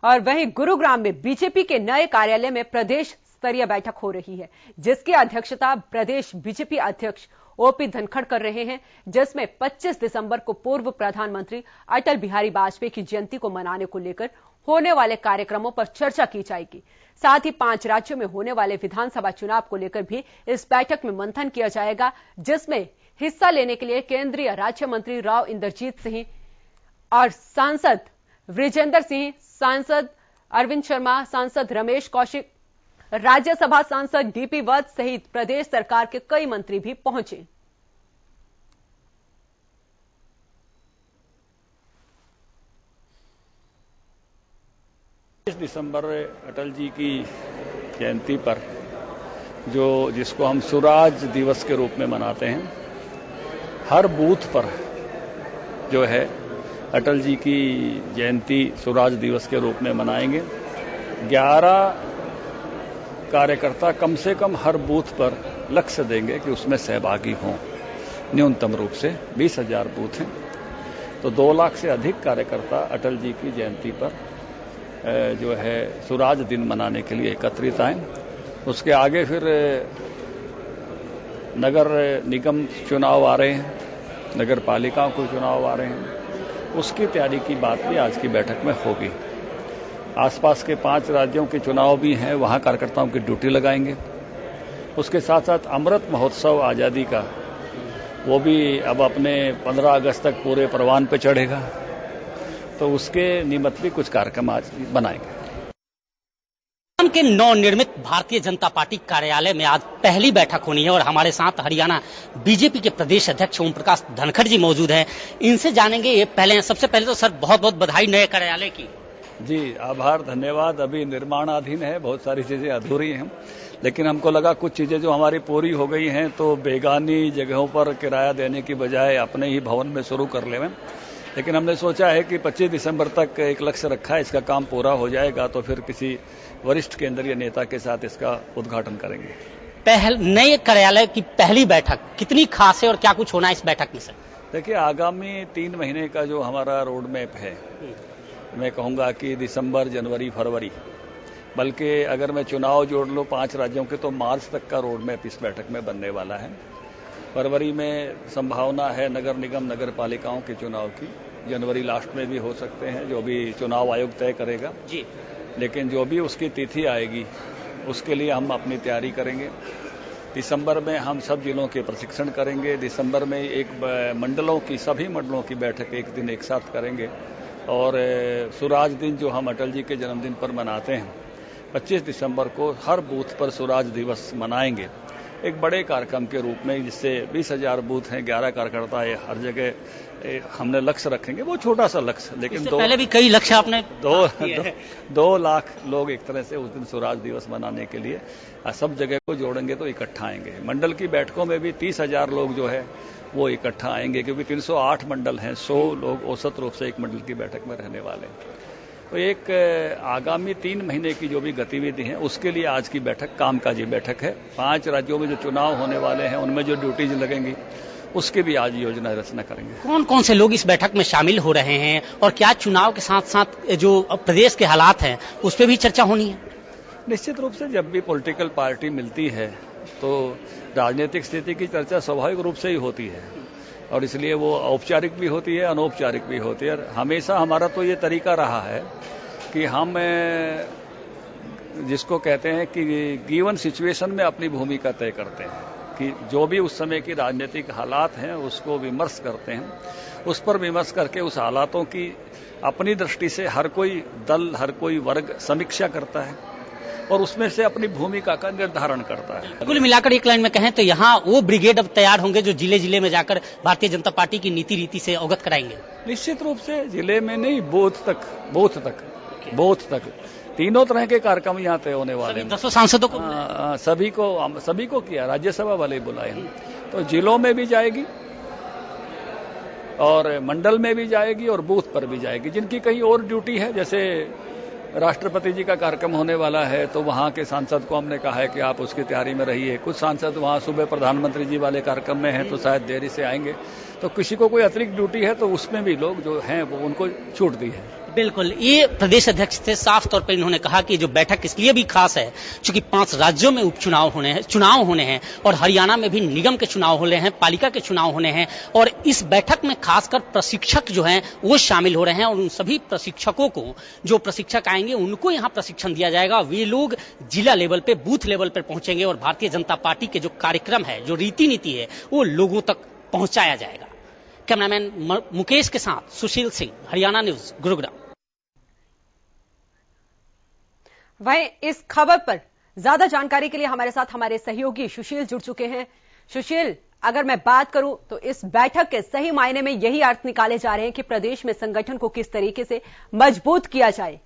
और वहीं गुरुग्राम में बीजेपी के नए कार्यालय में प्रदेश स्तरीय बैठक हो रही है, जिसकी अध्यक्षता प्रदेश बीजेपी अध्यक्ष ओपी धनखड़ कर रहे हैं, जिसमें 25 दिसंबर को पूर्व प्रधानमंत्री अटल बिहारी वाजपेयी की जयंती को मनाने को लेकर होने वाले कार्यक्रमों पर चर्चा की जाएगी। साथ ही 5 राज्यों में होने वाले विधानसभा चुनाव को लेकर भी इस बैठक में मंथन किया जाएगा, जिसमें हिस्सा लेने के लिए केंद्रीय राज्य मंत्री राव इंद्रजीत सिंह और सांसद वृजेंद्र सिंह, सांसद अरविंद शर्मा, सांसद रमेश कौशिक, राज्यसभा सांसद डीपी वत्स सहित प्रदेश सरकार के कई मंत्री भी पहुंचे। 25 दिसंबर अटल जी की जयंती पर जिसको हम स्वराज दिवस के रूप में मनाते हैं, हर बूथ पर जो है अटल जी की जयंती स्वराज दिवस के रूप में मनाएंगे। 11 कार्यकर्ता कम से कम हर बूथ पर लक्ष्य देंगे कि उसमें सहभागी हों। न्यूनतम रूप से 20,000 बूथ हैं, तो 2 लाख से अधिक कार्यकर्ता अटल जी की जयंती पर जो है स्वराज दिन मनाने के लिए एकत्रित आए। उसके आगे फिर नगर निगम चुनाव आ रहे हैं, नगर पालिकाओं को चुनाव आ रहे हैं, उसकी तैयारी की बात भी आज की बैठक में होगी। आसपास के 5 राज्यों के चुनाव भी हैं, वहां कार्यकर्ताओं की ड्यूटी लगाएंगे। उसके साथ साथ अमृत महोत्सव आजादी का, वो भी अब अपने 15 अगस्त तक पूरे परवान पे चढ़ेगा, तो उसके निमित्त भी कुछ कार्यक्रम आज बनाएंगे। के नवनिर्मित भारतीय जनता पार्टी कार्यालय में आज पहली बैठक होनी है और हमारे साथ हरियाणा बीजेपी के प्रदेश अध्यक्ष ओम प्रकाश धनखड़ जी मौजूद हैं। इनसे जानेंगे ये सबसे पहले तो सर बहुत बहुत बधाई नए कार्यालय की। जी आभार, धन्यवाद। अभी निर्माणाधीन है, बहुत सारी चीजें अधूरी हैं, लेकिन हमको लगा कुछ चीजें जो हमारी पूरी हो गई हैं तो बेगानी जगहों पर किराया देने की बजाय अपने ही भवन में शुरू कर लें। लेकिन हमने सोचा है कि 25 दिसंबर तक एक लक्ष्य रखा है, इसका काम पूरा हो जाएगा तो फिर किसी वरिष्ठ केंद्रीय नेता के साथ इसका उद्घाटन करेंगे। नए कार्यालय की पहली बैठक कितनी खास है और क्या कुछ होना है इस बैठक में? सर देखिए, आगामी 3 महीने का जो हमारा रोड मैप है, मैं कहूंगा कि दिसंबर, जनवरी, फरवरी, बल्कि अगर मैं चुनाव जोड़ लूं 5 राज्यों के तो मार्च तक का रोड मैप इस बैठक में बनने वाला है। फरवरी में संभावना है नगर निगम, नगर पालिकाओं के चुनाव की। जनवरी लास्ट में भी हो सकते हैं, जो भी चुनाव आयोग तय करेगा जी। लेकिन जो भी उसकी तिथि आएगी उसके लिए हम अपनी तैयारी करेंगे। दिसंबर में हम सब जिलों के प्रशिक्षण करेंगे। दिसंबर में सभी मंडलों की बैठक एक दिन एक साथ करेंगे। और स्वराज दिन जो हम अटल जी के जन्मदिन पर मनाते हैं, 25 दिसंबर को हर बूथ पर स्वराज दिवस मनाएंगे एक बड़े कार्यक्रम के रूप में, जिससे 20,000 बूथ हैं, 11 कार्यकर्ता है, हर जगह हमने लक्ष्य रखेंगे। वो छोटा सा लक्ष्य, लेकिन पहले भी कई लक्ष्य आपने 2 लाख लोग एक तरह से उस दिन स्वराज दिवस मनाने के लिए सब जगह को जोड़ेंगे तो इकट्ठा आएंगे। मंडल की बैठकों में भी 30,000 लोग जो है वो इकट्ठा आएंगे, क्योंकि 308 मंडल हैं, 100 लोग औसत रूप से एक मंडल की बैठक में रहने वाले हैं। तो एक आगामी 3 महीने की जो भी गतिविधि है उसके लिए आज की बैठक कामकाजी बैठक है। 5 राज्यों में जो चुनाव होने वाले हैं उनमें जो ड्यूटीज लगेंगी उसकी भी आज योजना रचना करेंगे। कौन कौन से लोग इस बैठक में शामिल हो रहे हैं और क्या चुनाव के साथ साथ जो प्रदेश के हालात हैं उस पर भी चर्चा होनी है? निश्चित रूप से जब भी पॉलिटिकल पार्टी मिलती है तो राजनीतिक स्थिति की चर्चा स्वाभाविक रूप से ही होती है, और इसलिए वो औपचारिक भी होती है, अनौपचारिक भी होती है। हमेशा हमारा तो ये तरीका रहा है कि हम जिसको कहते हैं कि गिवन सिचुएशन में अपनी भूमिका तय करते हैं, कि जो भी उस समय की राजनीतिक हालात हैं उसको विमर्श करते हैं। उस पर विमर्श करके उस हालातों की अपनी दृष्टि से हर कोई दल, हर कोई वर्ग समीक्षा करता है और उसमें से अपनी भूमिका का निर्धारण करता है। कुल मिलाकर एक लाइन में कहें तो यहाँ वो ब्रिगेड अब तैयार होंगे जो जिले जिले में जाकर भारतीय जनता पार्टी की नीति रीति से अवगत कराएंगे। निश्चित रूप से जिले में नहीं, बूथ तक तीनों तरह के कार्यक्रम यहाँ तय होने वाले हैं। 10 सांसदों को सभी को किया, राज्यसभा वाले बुलाए हैं, तो जिलों में भी जाएगी और मंडल में भी जाएगी और बूथ पर भी जाएगी। जिनकी कहीं और ड्यूटी है, जैसे राष्ट्रपति जी का कार्यक्रम होने वाला है तो वहां के सांसद को हमने कहा है कि आप उसकी तैयारी में रहिए। कुछ सांसद वहां सुबह प्रधानमंत्री जी वाले कार्यक्रम में हैं तो शायद देरी से आएंगे, तो किसी को कोई अतिरिक्त ड्यूटी है तो उसमें भी लोग जो हैं वो उनको छूट दी है। बिल्कुल, ये प्रदेश अध्यक्ष थे। साफ तौर पर इन्होंने कहा कि जो बैठक इसलिए भी खास है क्योंकि 5 राज्यों में चुनाव होने हैं और हरियाणा में भी निगम के चुनाव होने हैं, पालिका के चुनाव होने हैं और इस बैठक में खासकर प्रशिक्षक जो हैं वो शामिल हो रहे हैं और उन सभी प्रशिक्षकों को, जो प्रशिक्षक आएंगे उनको यहाँ प्रशिक्षण दिया जाएगा। वे लोग जिला लेवल पे, बूथ लेवल पर पहुंचेंगे और भारतीय जनता पार्टी के जो कार्यक्रम है, जो रीति नीति है, वो लोगों तक पहुंचाया जाएगा। कैमरामैन मुकेश के साथ सुशील सिंह, हरियाणा न्यूज, गुरुग्राम। वहीं इस खबर पर ज्यादा जानकारी के लिए हमारे साथ हमारे सहयोगी सुशील जुड़ चुके हैं। सुशील, अगर मैं बात करूं तो इस बैठक के सही मायने में यही अर्थ निकाले जा रहे हैं कि प्रदेश में संगठन को किस तरीके से मजबूत किया जाए।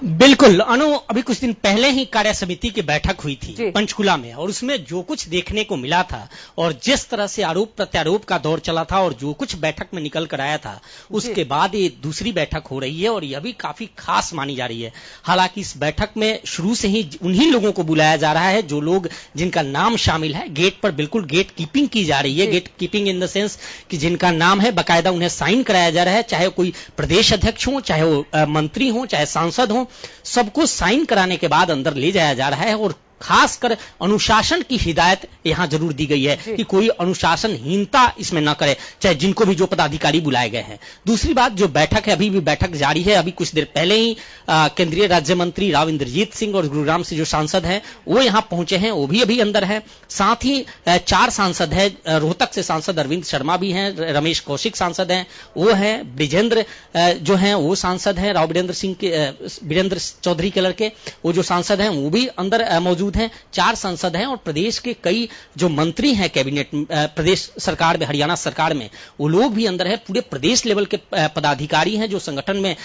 बिल्कुल अनु, अभी कुछ दिन पहले ही कार्य समिति की बैठक हुई थी पंचकुला में और उसमें जो कुछ देखने को मिला था और जिस तरह से आरोप प्रत्यारोप का दौर चला था और जो कुछ बैठक में निकल कर आया था, उसके बाद ये दूसरी बैठक हो रही है और यह भी काफी खास मानी जा रही है। हालांकि इस बैठक में शुरू से ही उन्हीं लोगों को बुलाया जा रहा है जो लोग, जिनका नाम शामिल है। गेट पर बिल्कुल गेट कीपिंग की जा रही है। Gatekeeping in the sense कि जिनका नाम है बकायदा उन्हें साइन कराया जा रहा है, चाहे कोई प्रदेश अध्यक्ष हो, चाहे वो मंत्री हो, चाहे सांसद हो, सबको साइन कराने के बाद अंदर ले जाया जा रहा है। और खासकर अनुशासन की हिदायत यहां जरूर दी गई है कि कोई अनुशासनहीनता इसमें न करे, चाहे जिनको भी जो पदाधिकारी बुलाए गए हैं। दूसरी बात, जो बैठक है, अभी भी बैठक जारी है। अभी कुछ देर पहले ही केंद्रीय राज्य मंत्री राव इंद्रजीत सिंह और गुरुग्राम से जो सांसद हैं वो यहां पहुंचे हैं, वो भी अभी अंदर है। साथ ही 4 सांसद है, रोहतक से सांसद अरविंद शर्मा भी हैं, रमेश कौशिक सांसद हैं, वो है ब्रिजेंद्र जो है वो सांसद है, राव वीरेंद्र चौधरी के लड़के, वो जो सांसद हैं वो भी अंदर मौजूद हैं। 4 सांसद हैं और प्रदेश के कई जो मंत्री हैं कैबिनेट, प्रदेश सरकार में, हरियाणा सरकार में, वो लोग भी अंदर है। पूरे प्रदेश लेवल के पदाधिकारी हैं जो संगठन में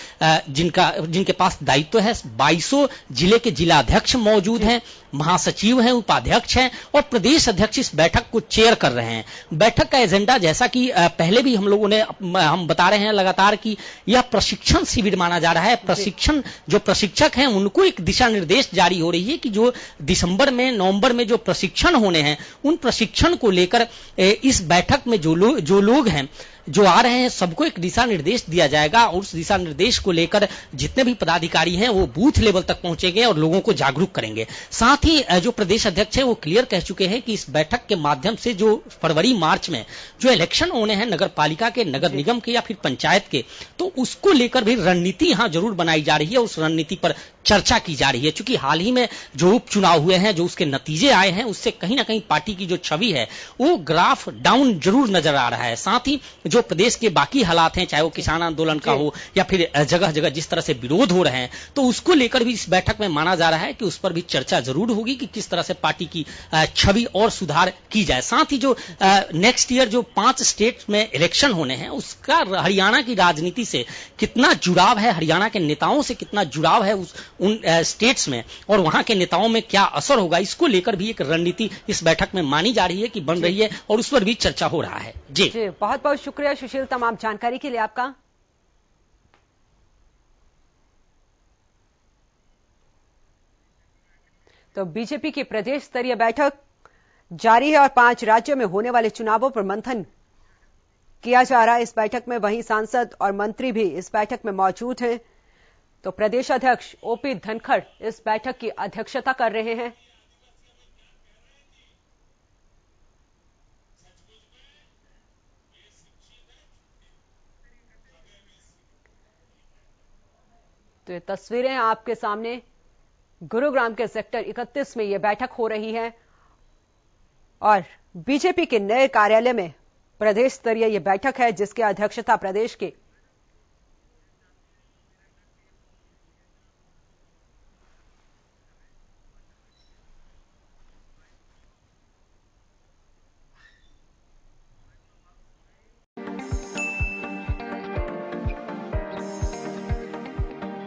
जिनके पास दायित्व है। 22 जिले के जिला अध्यक्ष मौजूद हैं, महासचिव हैं, उपाध्यक्ष हैं और प्रदेश अध्यक्ष इस बैठक को चेयर कर रहे हैं। बैठक का एजेंडा, जैसा कि पहले भी हम बता रहे हैं लगातार कि यह प्रशिक्षण शिविर माना जा रहा है। प्रशिक्षण, जो प्रशिक्षक हैं उनको एक दिशा निर्देश जारी हो रही है कि जो दिसंबर में, नवंबर में जो प्रशिक्षण होने हैं, उन प्रशिक्षण को लेकर इस बैठक में जो लोग हैं, जो आ रहे हैं, सबको एक दिशा निर्देश दिया जाएगा और उस दिशा निर्देश को लेकर जितने भी पदाधिकारी हैं वो बूथ लेवल तक पहुंचेंगे और लोगों को जागरूक करेंगे। साथ ही जो प्रदेश अध्यक्ष हैं वो क्लियर कह चुके हैं कि इस बैठक के माध्यम से जो फरवरी मार्च में जो इलेक्शन होने हैं, नगर पालिका के, नगर निगम के या फिर पंचायत के, तो उसको लेकर भी रणनीति यहां जरूर बनाई जा रही है, उस रणनीति पर चर्चा की जा रही है। क्योंकि हाल ही में जो उपचुनाव हुए हैं, जो उसके नतीजे आए हैं, उससे कहीं ना कहीं पार्टी की जो छवि है वो ग्राफ डाउन जरूर नजर आ रहा है। साथ ही जो प्रदेश के बाकी हालात हैं, चाहे वो किसान आंदोलन का हो या फिर जगह जगह जिस तरह से विरोध हो रहे हैं, तो उसको लेकर भी इस बैठक में माना जा रहा है कि उस पर भी चर्चा जरूर होगी कि किस तरह से पार्टी की छवि और सुधार की जाए। साथ ही जो नेक्स्ट ईयर जो 5 स्टेट में इलेक्शन होने हैं, उसका हरियाणा की राजनीति से कितना जुड़ाव है, हरियाणा के नेताओं से कितना जुड़ाव है उन स्टेट्स में, और वहां के नेताओं में क्या असर होगा, इसको लेकर भी एक रणनीति इस बैठक में मानी जा रही है कि बन रही है और उस पर भी चर्चा हो रहा है। जी बहुत बहुत शुक्रिया सुशील, तमाम जानकारी के लिए आपका। तो बीजेपी की प्रदेश स्तरीय बैठक जारी है और 5 राज्यों में होने वाले चुनावों पर मंथन किया जा रहा है इस बैठक में। वहीं सांसद और मंत्री भी इस बैठक में मौजूद हैं। तो प्रदेश अध्यक्ष ओपी धनखड़ इस बैठक की अध्यक्षता कर रहे हैं। तो ये तस्वीरें आपके सामने, गुरुग्राम के सेक्टर 31 में यह बैठक हो रही है और बीजेपी के नए कार्यालय में प्रदेश स्तरीय यह बैठक है जिसकी अध्यक्षता प्रदेश के